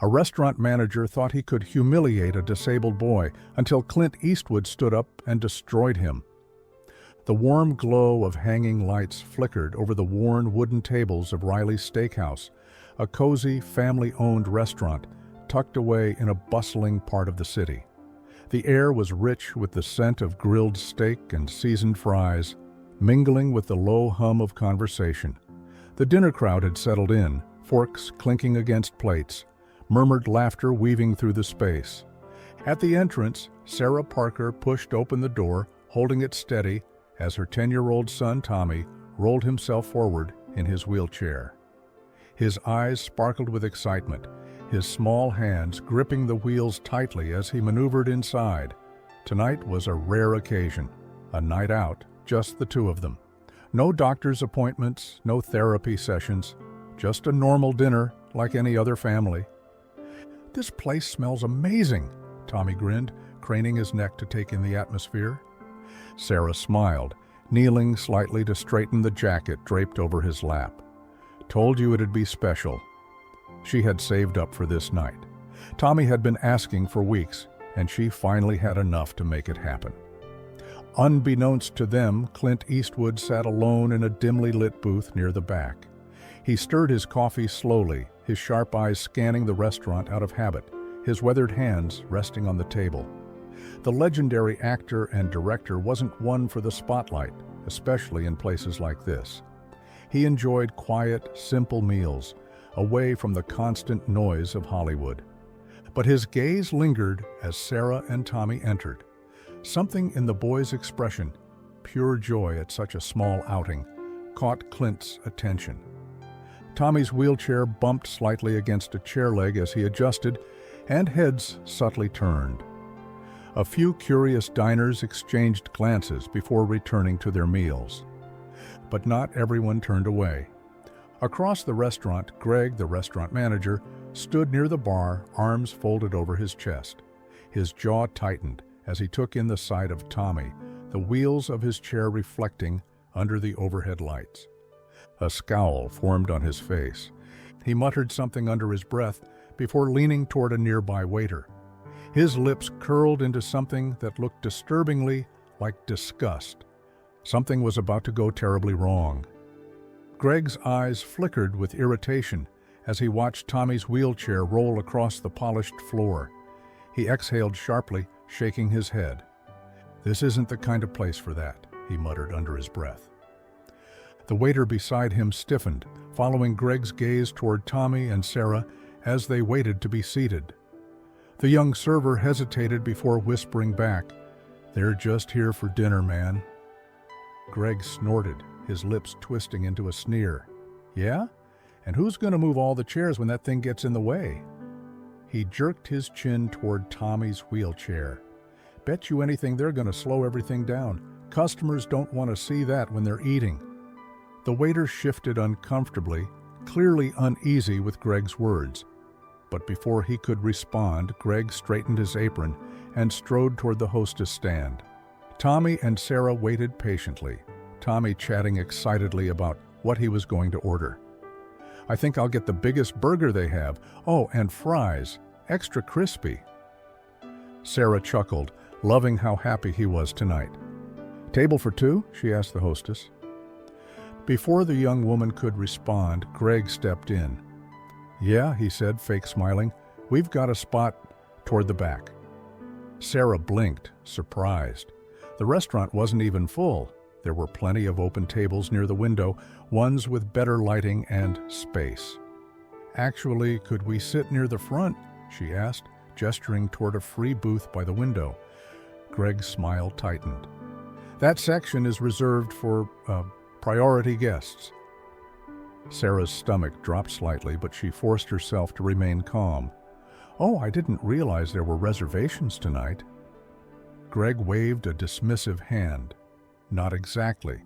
A restaurant manager thought he could humiliate a disabled boy until Clint Eastwood stood up and destroyed him. The warm glow of hanging lights flickered over the worn wooden tables of Riley's Steakhouse, a cozy, family-owned restaurant tucked away in a bustling part of the city. The air was rich with the scent of grilled steak and seasoned fries, mingling with the low hum of conversation. The dinner crowd had settled in, forks clinking against plates, murmured laughter weaving through the space. At the entrance, Sarah Parker pushed open the door, holding it steady as her 10-year-old son Tommy rolled himself forward in his wheelchair. His eyes sparkled with excitement, his small hands gripping the wheels tightly as he maneuvered inside. Tonight was a rare occasion, a night out, just the two of them. No doctor's appointments, no therapy sessions, just a normal dinner like any other family. "This place smells amazing," Tommy grinned, craning his neck to take in the atmosphere. Sarah smiled, kneeling slightly to straighten the jacket draped over his lap. "Told you it'd be special." She had saved up for this night. Tommy had been asking for weeks, and she finally had enough to make it happen. Unbeknownst to them, Clint Eastwood sat alone in a dimly lit booth near the back. He stirred his coffee slowly, his sharp eyes scanning the restaurant out of habit, his weathered hands resting on the table. The legendary actor and director wasn't one for the spotlight, especially in places like this. He enjoyed quiet, simple meals, away from the constant noise of Hollywood. But his gaze lingered as Sarah and Tommy entered. Something in the boy's expression, pure joy at such a small outing, caught Clint's attention. Tommy's wheelchair bumped slightly against a chair leg as he adjusted, and heads subtly turned. A few curious diners exchanged glances before returning to their meals. But not everyone turned away. Across the restaurant, Greg, the restaurant manager, stood near the bar, arms folded over his chest. His jaw tightened as he took in the sight of Tommy, the wheels of his chair reflecting under the overhead lights. A scowl formed on his face. He muttered something under his breath before leaning toward a nearby waiter. His lips curled into something that looked disturbingly like disgust. Something was about to go terribly wrong. Greg's eyes flickered with irritation as he watched Tommy's wheelchair roll across the polished floor. He exhaled sharply, shaking his head. "This isn't the kind of place for that," he muttered under his breath. The waiter beside him stiffened, following Greg's gaze toward Tommy and Sarah as they waited to be seated. The young server hesitated before whispering back, "They're just here for dinner, man." Greg snorted, his lips twisting into a sneer. "Yeah? And who's going to move all the chairs when that thing gets in the way?" He jerked his chin toward Tommy's wheelchair. "Bet you anything they're going to slow everything down. Customers don't want to see that when they're eating." The waiter shifted uncomfortably, clearly uneasy with Greg's words. But before he could respond, Greg straightened his apron and strode toward the hostess stand. Tommy and Sarah waited patiently, Tommy chatting excitedly about what he was going to order. "I think I'll get the biggest burger they have. Oh, and fries, extra crispy." Sarah chuckled, loving how happy he was tonight. "Table for two?" she asked the hostess. Before the young woman could respond, Greg stepped in. "Yeah," he said, fake smiling, "we've got a spot toward the back." Sarah blinked, surprised. The restaurant wasn't even full. There were plenty of open tables near the window, ones with better lighting and space. "Actually, could we sit near the front?" she asked, gesturing toward a free booth by the window. Greg's smile tightened. "That section is reserved for, priority guests." Sarah's stomach dropped slightly, but she forced herself to remain calm. "Oh, I didn't realize there were reservations tonight." Greg waved a dismissive hand. "Not exactly.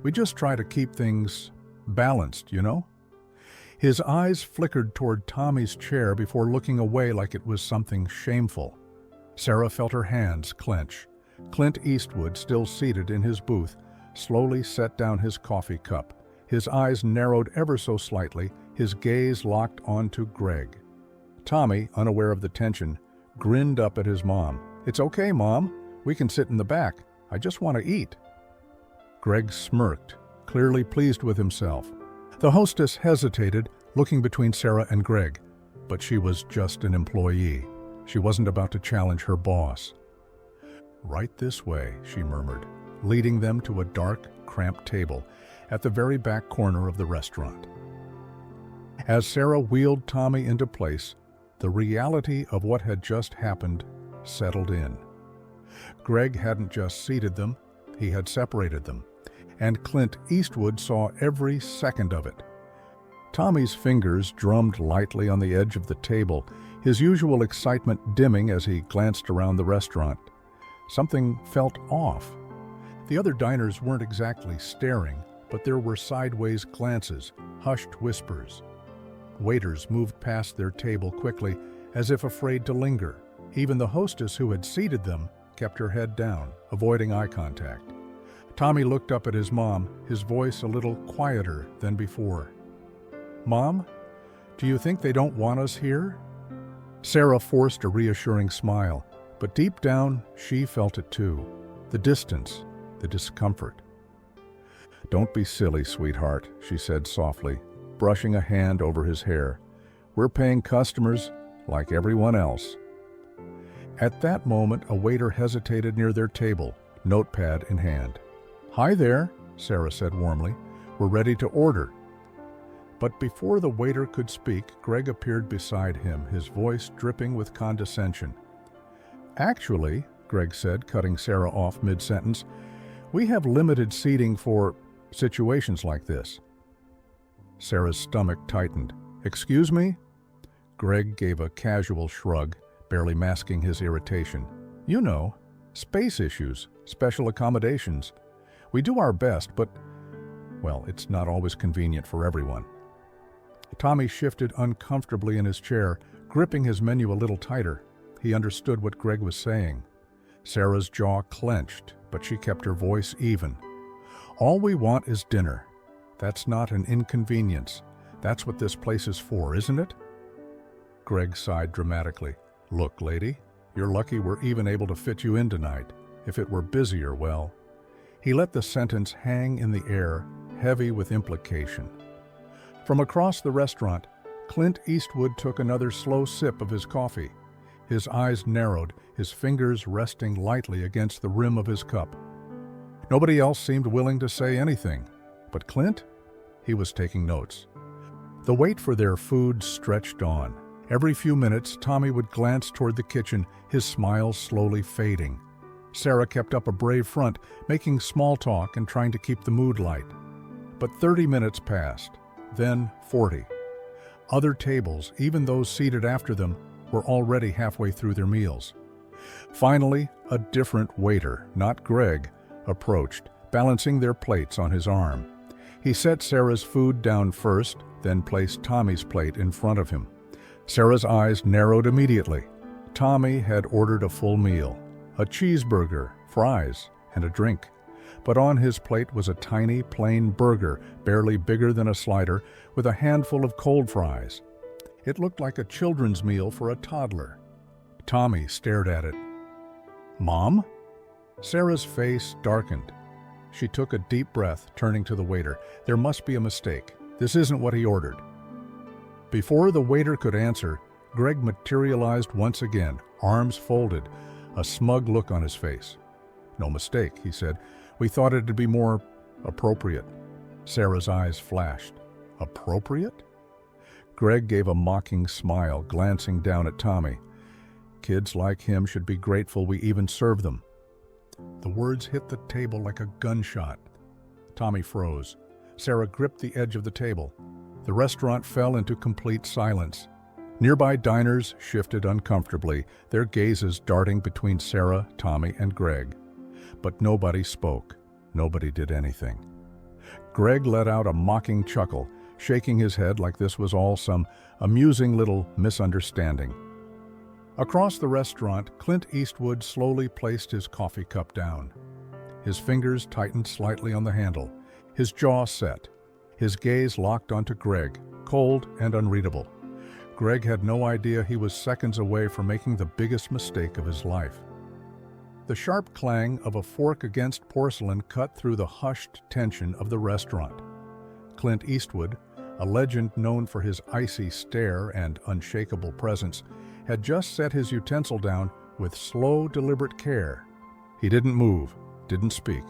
We just try to keep things balanced, you know?" His eyes flickered toward Tommy's chair before looking away like it was something shameful. Sarah felt her hands clench. Clint Eastwood, still seated in his booth, slowly set down his coffee cup. His eyes narrowed ever so slightly, his gaze locked onto Greg. Tommy, unaware of the tension, grinned up at his mom. "It's okay, Mom. We can sit in the back. I just want to eat." Greg smirked, clearly pleased with himself. The hostess hesitated, looking between Sarah and Greg, but she was just an employee. She wasn't about to challenge her boss. "Right this way," she murmured, leading them to a dark, cramped table at the very back corner of the restaurant. As Sarah wheeled Tommy into place, the reality of what had just happened settled in. Greg hadn't just seated them, he had separated them, and Clint Eastwood saw every second of it. Tommy's fingers drummed lightly on the edge of the table, his usual excitement dimming as he glanced around the restaurant. Something felt off. The other diners weren't exactly staring, but there were sideways glances, hushed whispers. Waiters moved past their table quickly, as if afraid to linger. Even the hostess who had seated them kept her head down, avoiding eye contact. Tommy looked up at his mom, his voice a little quieter than before. "Mom, do you think they don't want us here?" Sarah forced a reassuring smile, but deep down she felt it too. The distance, the discomfort. "Don't be silly, sweetheart," she said softly, brushing a hand over his hair. "We're paying customers like everyone else." At that moment, a waiter hesitated near their table, notepad in hand. "Hi there," Sarah said warmly. "We're ready to order." But before the waiter could speak, Greg appeared beside him, his voice dripping with condescension. "Actually," Greg said, cutting Sarah off mid-sentence, "we have limited seating for situations like this." Sarah's stomach tightened. "Excuse me?" Greg gave a casual shrug, barely masking his irritation. "You know, space issues, special accommodations. We do our best, but, well, it's not always convenient for everyone." Tommy shifted uncomfortably in his chair, gripping his menu a little tighter. He understood what Greg was saying. Sarah's jaw clenched, but she kept her voice even. "All we want is dinner. That's not an inconvenience. That's what this place is for, isn't it?" Greg sighed dramatically. "Look, lady, you're lucky we're even able to fit you in tonight. If it were busier, well..." He let the sentence hang in the air, heavy with implication. From across the restaurant, Clint Eastwood took another slow sip of his coffee. His eyes narrowed, his fingers resting lightly against the rim of his cup. Nobody else seemed willing to say anything. But Clint? He was taking notes. The wait for their food stretched on. Every few minutes, Tommy would glance toward the kitchen, his smile slowly fading. Sarah kept up a brave front, making small talk and trying to keep the mood light. But 30 minutes passed, then 40. Other tables, even those seated after them, were already halfway through their meals. Finally, a different waiter, not Greg, approached, balancing their plates on his arm. He set Sarah's food down first, then placed Tommy's plate in front of him. Sarah's eyes narrowed immediately. Tommy had ordered a full meal, a cheeseburger, fries, and a drink. But on his plate was a tiny, plain burger, barely bigger than a slider, with a handful of cold fries. It looked like a children's meal for a toddler. Tommy stared at it. "Mom?" Sarah's face darkened. She took a deep breath, turning to the waiter. "There must be a mistake. This isn't what he ordered." Before the waiter could answer, Greg materialized once again, arms folded, a smug look on his face. "No mistake," he said. "We thought it'd be more appropriate." Sarah's eyes flashed. "Appropriate?" Greg gave a mocking smile, glancing down at Tommy. "Kids like him should be grateful we even serve them." The words hit the table like a gunshot. Tommy froze. Sarah gripped the edge of the table. The restaurant fell into complete silence. Nearby diners shifted uncomfortably, their gazes darting between Sarah, Tommy, and Greg. But nobody spoke. Nobody did anything. Greg let out a mocking chuckle, shaking his head like this was all some amusing little misunderstanding. Across the restaurant, Clint Eastwood slowly placed his coffee cup down. His fingers tightened slightly on the handle, his jaw set, his gaze locked onto Greg, cold and unreadable. Greg had no idea he was seconds away from making the biggest mistake of his life. The sharp clang of a fork against porcelain cut through the hushed tension of the restaurant. Clint Eastwood, a legend known for his icy stare and unshakable presence, had just set his utensil down with slow, deliberate care. He didn't move, didn't speak,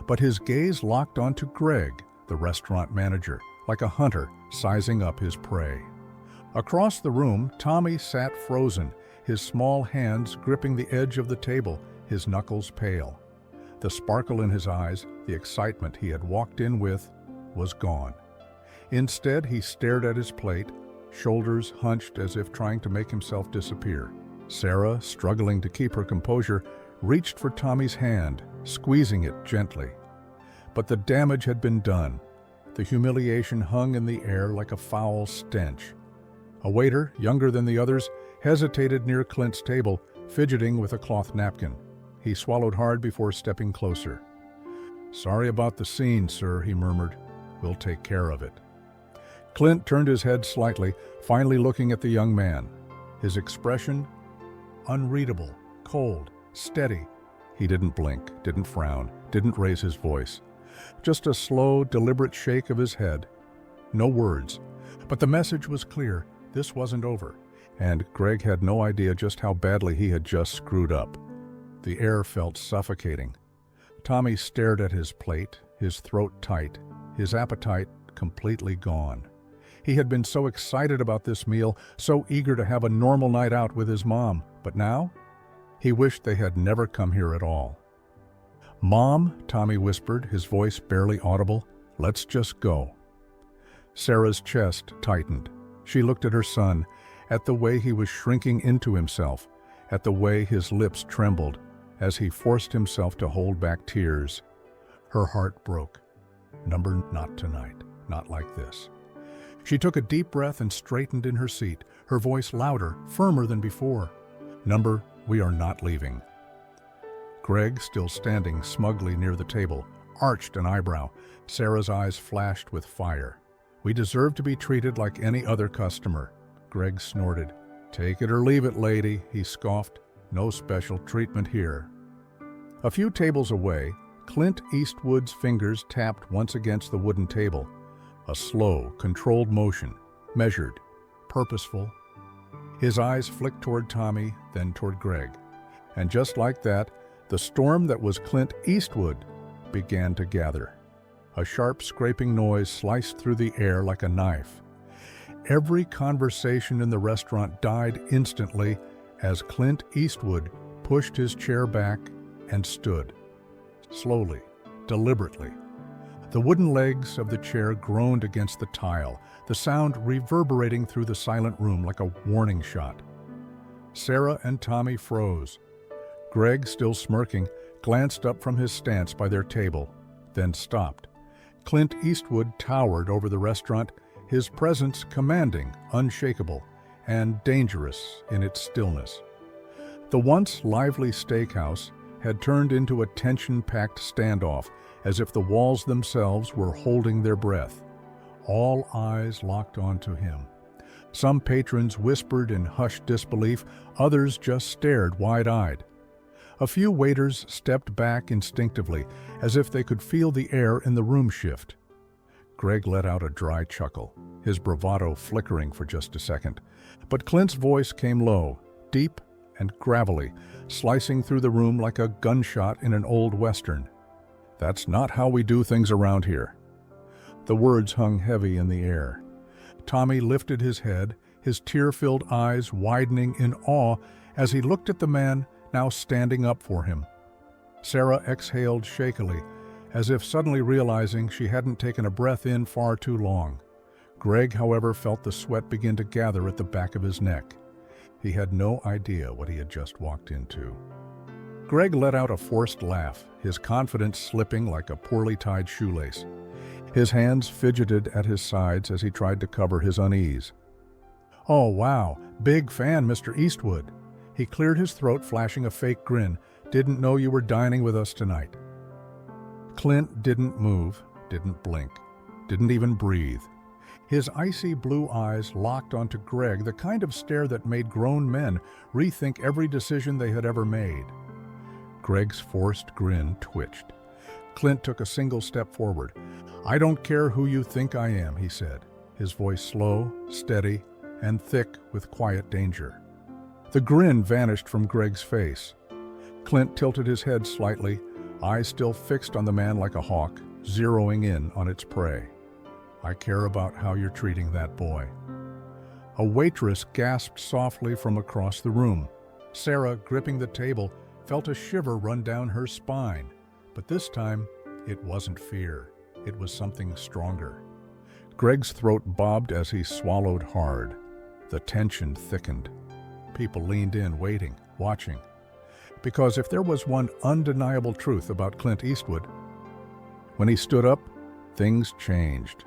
but his gaze locked onto Greg, the restaurant manager, like a hunter sizing up his prey. Across the room, Tommy sat frozen, his small hands gripping the edge of the table, his knuckles pale. The sparkle in his eyes, the excitement he had walked in with, was gone. Instead, he stared at his plate, shoulders hunched as if trying to make himself disappear. Sarah, struggling to keep her composure, reached for Tommy's hand, squeezing it gently. But the damage had been done. The humiliation hung in the air like a foul stench. A waiter, younger than the others, hesitated near Clint's table, fidgeting with a cloth napkin. He swallowed hard before stepping closer. "Sorry about the scene, sir," he murmured. "We'll take care of it." Clint turned his head slightly, finally looking at the young man. His expression, unreadable, cold, steady. He didn't blink, didn't frown, didn't raise his voice. Just a slow, deliberate shake of his head. No words. But the message was clear. This wasn't over. And Greg had no idea just how badly he had just screwed up. The air felt suffocating. Tommy stared at his plate, his throat tight, his appetite completely gone. He had been so excited about this meal, so eager to have a normal night out with his mom, but now he wished they had never come here at all. "Mom," Tommy whispered, his voice barely audible, "let's just go." Sarah's chest tightened. She looked at her son, at the way he was shrinking into himself, at the way his lips trembled as he forced himself to hold back tears. Her heart broke. Number, not tonight, not like this. She took a deep breath and straightened in her seat, her voice louder, firmer than before. "Number, we are not leaving." Greg, still standing smugly near the table, arched an eyebrow. Sarah's eyes flashed with fire. "We deserve to be treated like any other customer." Greg snorted. "Take it or leave it, lady," he scoffed. "No special treatment here." A few tables away, Clint Eastwood's fingers tapped once against the wooden table. A slow, controlled motion, measured, purposeful. His eyes flicked toward Tommy, then toward Greg. And just like that, the storm that was Clint Eastwood began to gather. A sharp scraping noise sliced through the air like a knife. Every conversation in the restaurant died instantly as Clint Eastwood pushed his chair back and stood. Slowly, deliberately. The wooden legs of the chair groaned against the tile, the sound reverberating through the silent room like a warning shot. Sarah and Tommy froze. Greg, still smirking, glanced up from his stance by their table, then stopped. Clint Eastwood towered over the restaurant, his presence commanding, unshakable, and dangerous in its stillness. The once lively steakhouse had turned into a tension-packed standoff, as if the walls themselves were holding their breath. All eyes locked onto him. Some patrons whispered in hushed disbelief, others just stared wide-eyed. A few waiters stepped back instinctively, as if they could feel the air in the room shift. Greg let out a dry chuckle, his bravado flickering for just a second. But Clint's voice came low, deep and gravelly, slicing through the room like a gunshot in an old western. "That's not how we do things around here." The words hung heavy in the air. Tommy lifted his head, his tear-filled eyes widening in awe as he looked at the man now standing up for him. Sarah exhaled shakily, as if suddenly realizing she hadn't taken a breath in far too long. Greg, however, felt the sweat begin to gather at the back of his neck. He had no idea what he had just walked into. Greg let out a forced laugh, his confidence slipping like a poorly tied shoelace. His hands fidgeted at his sides as he tried to cover his unease. "Oh, wow, big fan, Mr. Eastwood." He cleared his throat, flashing a fake grin. "Didn't know you were dining with us tonight." Clint didn't move, didn't blink, didn't even breathe. His icy blue eyes locked onto Greg, the kind of stare that made grown men rethink every decision they had ever made. Greg's forced grin twitched. Clint took a single step forward. "I don't care who you think I am," he said, his voice slow, steady, and thick with quiet danger. The grin vanished from Greg's face. Clint tilted his head slightly, eyes still fixed on the man like a hawk, zeroing in on its prey. "I care about how you're treating that boy." A waitress gasped softly from across the room. Sarah, gripping the table, felt a shiver run down her spine. But this time, it wasn't fear. It was something stronger. Greg's throat bobbed as he swallowed hard. The tension thickened. People leaned in, waiting, watching. Because if there was one undeniable truth about Clint Eastwood, when he stood up, things changed.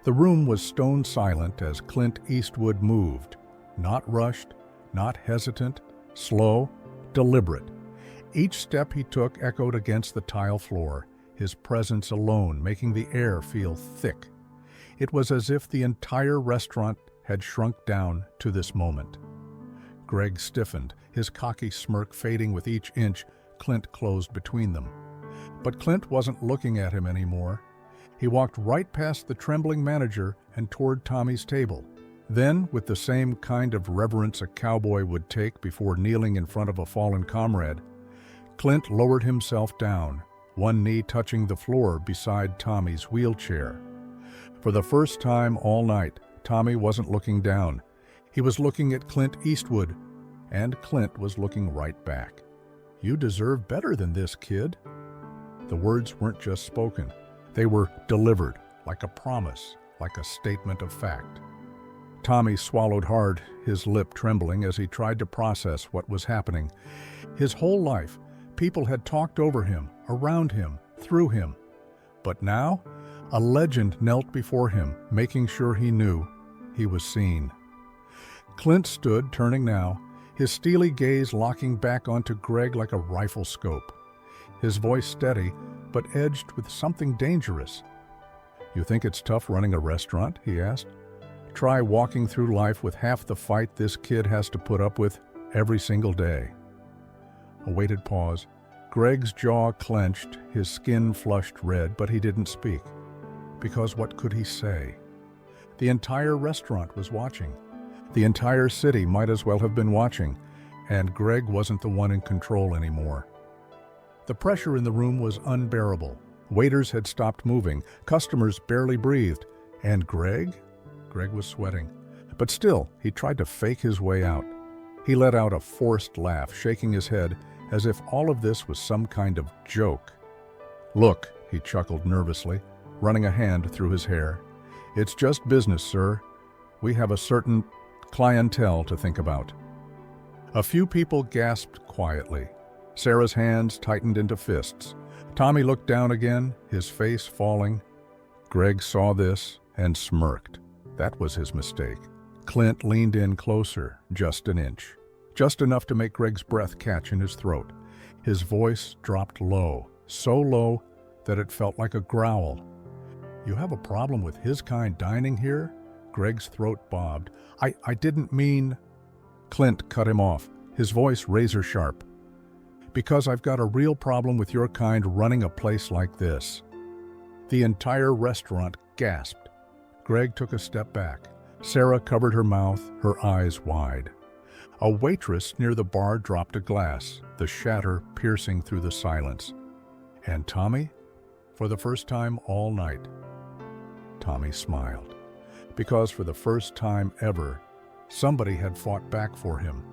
The room was stone silent as Clint Eastwood moved, not rushed, not hesitant, slow, deliberate. Each step he took echoed against the tile floor, his presence alone making the air feel thick. It was as if the entire restaurant had shrunk down to this moment. Greg stiffened, his cocky smirk fading with each inch Clint closed between them. But Clint wasn't looking at him anymore. He walked right past the trembling manager and toward Tommy's table. Then, with the same kind of reverence a cowboy would take before kneeling in front of a fallen comrade, Clint lowered himself down, one knee touching the floor beside Tommy's wheelchair. For the first time all night, Tommy wasn't looking down. He was looking at Clint Eastwood, and Clint was looking right back. "You deserve better than this, kid." The words weren't just spoken. They were delivered, like a promise, like a statement of fact. Tommy swallowed hard, his lip trembling as he tried to process what was happening. His whole life, people had talked over him, around him, through him. But now, a legend knelt before him, making sure he knew he was seen. Clint stood, turning now, his steely gaze locking back onto Greg like a rifle scope. His voice steady, but edged with something dangerous. "You think it's tough running a restaurant?" he asked. "Try walking through life with half the fight this kid has to put up with every single day." A waited pause. Greg's jaw clenched, his skin flushed red, but he didn't speak. Because what could he say? The entire restaurant was watching. The entire city might as well have been watching, and Greg wasn't the one in control anymore. The pressure in the room was unbearable. Waiters had stopped moving, customers barely breathed, and Greg? Greg was sweating. But still, he tried to fake his way out. He let out a forced laugh, shaking his head, as if all of this was some kind of joke. "Look," he chuckled nervously, running a hand through his hair. "It's just business, sir. We have a certain clientele to think about." A few people gasped quietly. Sarah's hands tightened into fists. Tommy looked down again, his face falling. Greg saw this and smirked. That was his mistake. Clint leaned in closer, just an inch. Just enough to make Greg's breath catch in his throat. His voice dropped low, so low that it felt like a growl. "You have a problem with his kind dining here?" Greg's throat bobbed. I didn't mean..." Clint cut him off, his voice razor sharp. "Because I've got a real problem with your kind running a place like this." The entire restaurant gasped. Greg took a step back. Sarah covered her mouth, her eyes wide. A waitress near the bar dropped a glass, the shatter piercing through the silence. And Tommy? For the first time all night, Tommy smiled. Because for the first time ever, somebody had fought back for him.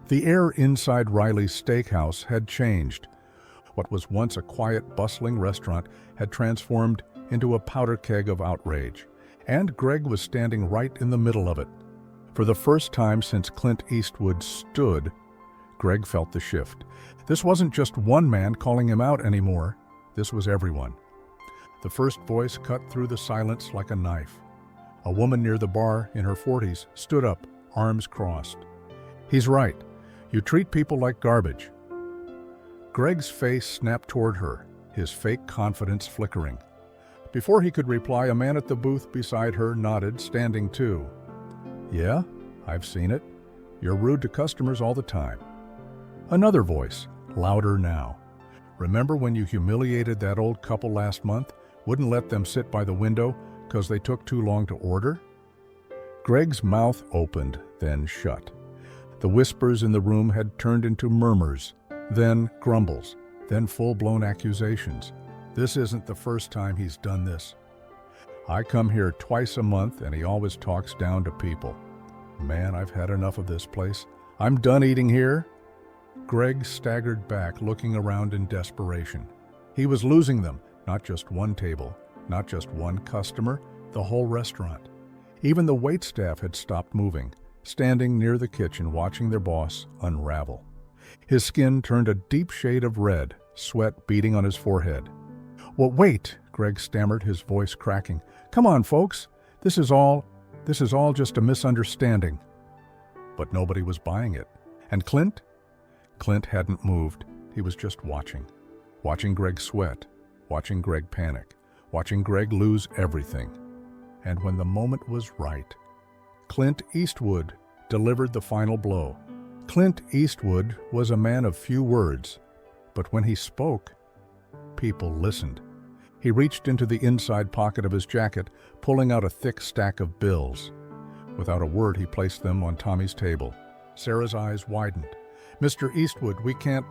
The air inside Riley's Steakhouse had changed. What was once a quiet, bustling restaurant had transformed into a powder keg of outrage. And Greg was standing right in the middle of it. For the first time since Clint Eastwood stood, Greg felt the shift. This wasn't just one man calling him out anymore. This was everyone. The first voice cut through the silence like a knife. A woman near the bar, in her 40s, stood up, arms crossed. "He's right. You treat people like garbage." Greg's face snapped toward her, his fake confidence flickering. Before he could reply, a man at the booth beside her nodded, standing too. "Yeah, I've seen it. You're rude to customers all the time." Another voice, louder now. "Remember when you humiliated that old couple last month? Wouldn't let them sit by the window because they took too long to order?" Greg's mouth opened, then shut. The whispers in the room had turned into murmurs, then grumbles, then full-blown accusations. This isn't the first time he's done this. "I come here twice a month and he always talks down to people. Man, I've had enough of this place. I'm done eating here." Greg staggered back, looking around in desperation. He was losing them, not just one table, not just one customer, the whole restaurant. Even the waitstaff had stopped moving, standing near the kitchen watching their boss unravel. His skin turned a deep shade of red, sweat beading on his forehead. "Well, wait," Greg stammered, his voice cracking. "Come on, folks. This is all just a misunderstanding." But nobody was buying it. And Clint? Clint hadn't moved. He was just watching. Watching Greg sweat. Watching Greg panic. Watching Greg lose everything. And when the moment was right, Clint Eastwood delivered the final blow. Clint Eastwood was a man of few words, but when he spoke, people listened. He reached into the inside pocket of his jacket, pulling out a thick stack of bills. Without a word, he placed them on Tommy's table. Sarah's eyes widened. "Mr. Eastwood, we can't—"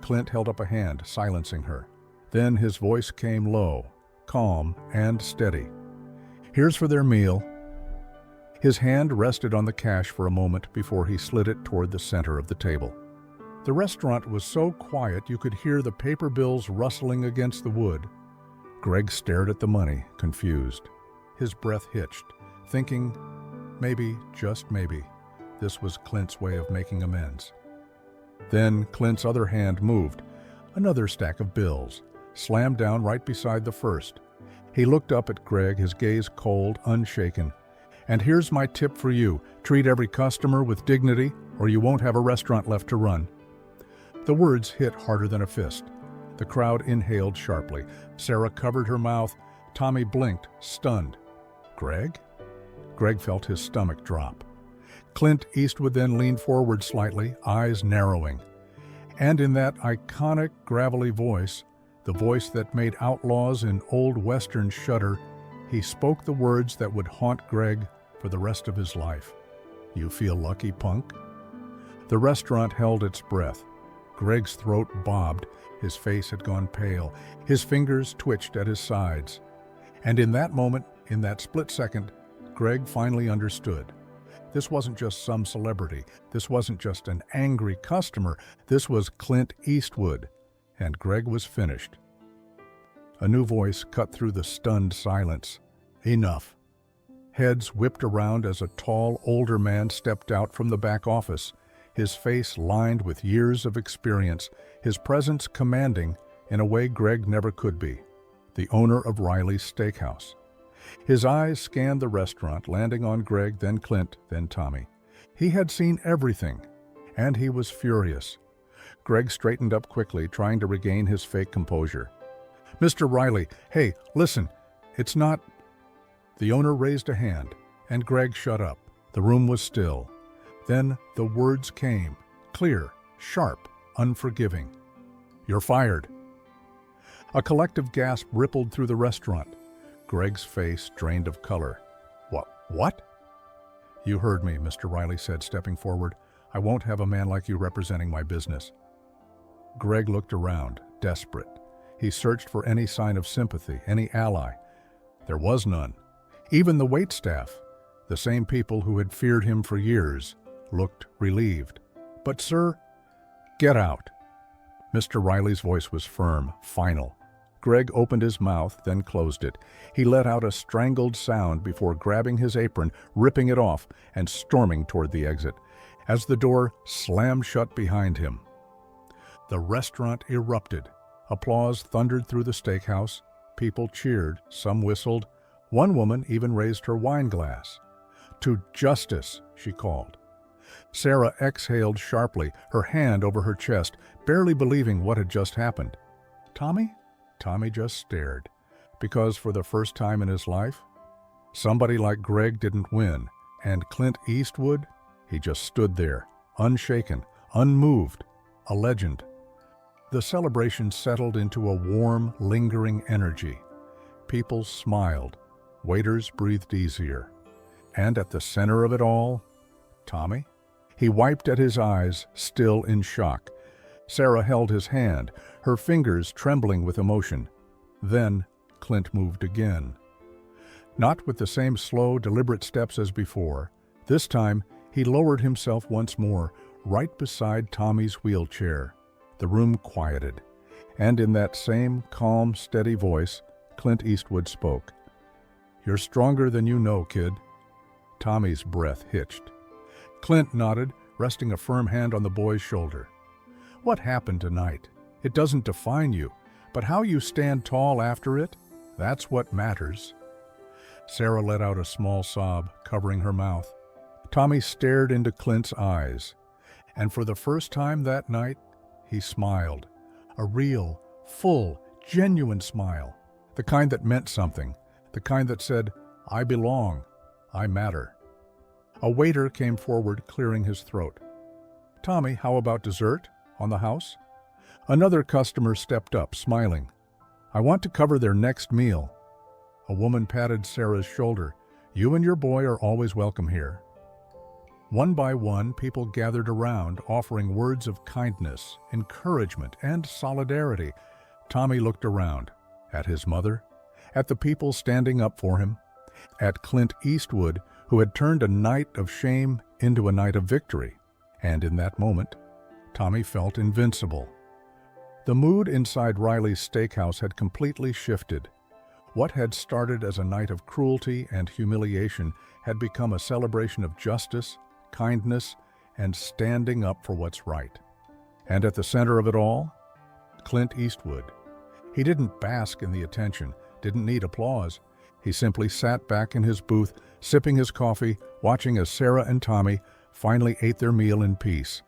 Clint held up a hand, silencing her. Then his voice came low, calm, and steady. "Here's for their meal." His hand rested on the cash for a moment before he slid it toward the center of the table. The restaurant was so quiet you could hear the paper bills rustling against the wood. Greg stared at the money, confused. His breath hitched, thinking, maybe, just maybe, this was Clint's way of making amends. Then Clint's other hand moved. Another stack of bills, slammed down right beside the first. He looked up at Greg, his gaze cold, unshaken. "And here's my tip for you. Treat every customer with dignity, or you won't have a restaurant left to run." The words hit harder than a fist. The crowd inhaled sharply. Sarah covered her mouth. Tommy blinked, stunned. "Greg?" Greg felt his stomach drop. Clint Eastwood then leaned forward slightly, eyes narrowing. And in that iconic, gravelly voice, the voice that made outlaws in old westerns shudder, he spoke the words that would haunt Greg for the rest of his life. "You feel lucky, punk?" The restaurant held its breath. Greg's throat bobbed. His face had gone pale. His fingers twitched at his sides. And in that moment, in that split second, Greg finally understood. This wasn't just some celebrity. This wasn't just an angry customer. This was Clint Eastwood. And Greg was finished. A new voice cut through the stunned silence. "Enough." Heads whipped around as a tall, older man stepped out from the back office, his face lined with years of experience, his presence commanding in a way Greg never could be. The owner of Riley's Steakhouse. His eyes scanned the restaurant, landing on Greg, then Clint, then Tommy. He had seen everything, and he was furious. Greg straightened up quickly, trying to regain his fake composure. "Mr. Riley, hey, listen, it's not—" The owner raised a hand, and Greg shut up. The room was still. Then the words came, clear, sharp, unforgiving. "You're fired." A collective gasp rippled through the restaurant. Greg's face drained of color. What? "You heard me," Mr. Riley said, stepping forward. "I won't have a man like you representing my business." Greg looked around, desperate. He searched for any sign of sympathy, any ally. There was none. Even the waitstaff, the same people who had feared him for years, looked relieved. "But sir—" "Get out." Mr. Riley's voice was firm, final. Greg opened his mouth, then closed it. He let out a strangled sound before grabbing his apron, ripping it off, and storming toward the exit, as the door slammed shut behind him. The restaurant erupted. Applause thundered through the steakhouse. People cheered, some whistled. One woman even raised her wine glass. "To justice," she called. Sarah exhaled sharply, her hand over her chest, barely believing what had just happened. "Tommy?" Tommy just stared. Because for the first time in his life, somebody like Greg didn't win, and Clint Eastwood, he just stood there, unshaken, unmoved, a legend. The celebration settled into a warm, lingering energy. People smiled, waiters breathed easier. And at the center of it all, Tommy? He wiped at his eyes, still in shock. Sarah held his hand, her fingers trembling with emotion. Then Clint moved again. Not with the same slow, deliberate steps as before. This time, he lowered himself once more, right beside Tommy's wheelchair. The room quieted, and in that same calm, steady voice, Clint Eastwood spoke. "You're stronger than you know, kid." Tommy's breath hitched. Clint nodded, resting a firm hand on the boy's shoulder. "What happened tonight? It doesn't define you, but how you stand tall after it, that's what matters." Sarah let out a small sob, covering her mouth. Tommy stared into Clint's eyes, and for the first time that night, he smiled. A real, full, genuine smile. The kind that meant something. The kind that said, "I belong. I matter." A waiter came forward, clearing his throat. "Tommy, how about dessert? On the house?" Another customer stepped up, smiling. "I want to cover their next meal." A woman patted Sarah's shoulder. "You and your boy are always welcome here." One by one, people gathered around, offering words of kindness, encouragement, and solidarity. Tommy looked around, at his mother, at the people standing up for him, at Clint Eastwood, who had turned a night of shame into a night of victory. And in that moment, Tommy felt invincible. The mood inside Riley's Steakhouse had completely shifted. What had started as a night of cruelty and humiliation had become a celebration of justice, kindness, and standing up for what's right. And at the center of it all, Clint Eastwood. He didn't bask in the attention, didn't need applause. He simply sat back in his booth, sipping his coffee, watching as Sarah and Tommy finally ate their meal in peace.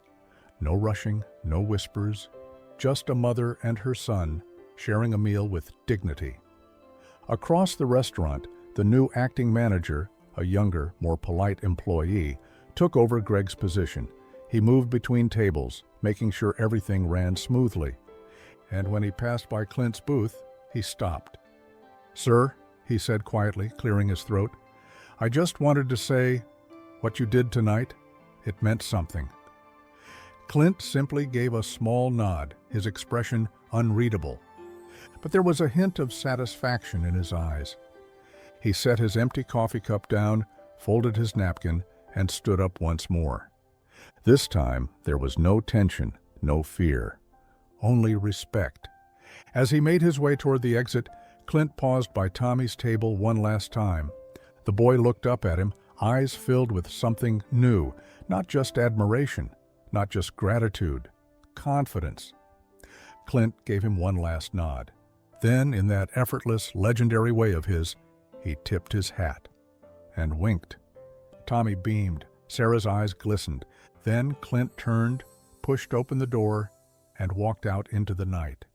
No rushing, no whispers, just a mother and her son sharing a meal with dignity. Across the restaurant, the new acting manager, a younger, more polite employee, took over Greg's position. He moved between tables, making sure everything ran smoothly. And when he passed by Clint's booth, he stopped. "Sir," he said quietly, clearing his throat, "I just wanted to say, what you did tonight, it meant something." Clint simply gave a small nod, his expression unreadable. But there was a hint of satisfaction in his eyes. He set his empty coffee cup down, folded his napkin, and stood up once more. This time, there was no tension, no fear, only respect. As he made his way toward the exit, Clint paused by Tommy's table one last time. The boy looked up at him, eyes filled with something new, not just admiration, not just gratitude, confidence. Clint gave him one last nod. Then, in that effortless, legendary way of his, he tipped his hat and winked. Tommy beamed. Sarah's eyes glistened. Then Clint turned, pushed open the door, and walked out into the night.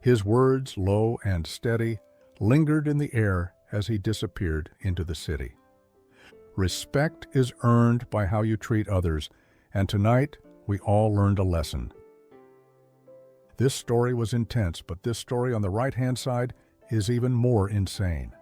His words, low and steady, lingered in the air as he disappeared into the city. Respect is earned by how you treat others, and tonight we all learned a lesson. This story was intense, but this story on the right-hand side is even more insane.